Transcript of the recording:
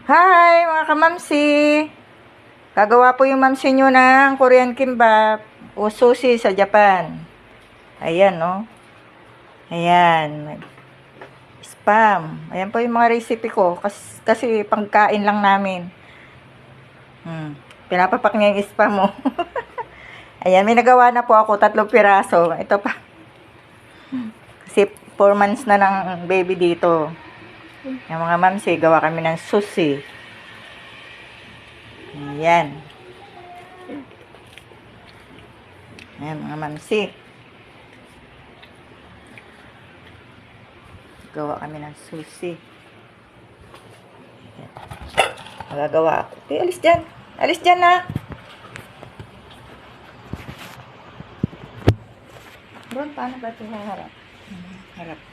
Hi mga kamamsi! Gagawa po yung mamsi nyo ng Korean kimbap o sushi sa Japan. Ayan, no? Ayan. Spam. Ayan po yung mga recipe ko. Kasi pangkain lang namin. Pinapapak niya yung spam mo. Ayan, may nagawa na po ako 3 piraso. Ito pa. Kasi 4 months na ng baby dito. Yung mga mamsi, gawa kami ng sushi. Ayan. Ayan mga mamsi. Gawa kami ng sushi. Ayan. Magagawa ako. Alis dyan. Alis dyan na. Bron, paano ba ito harap? Harap.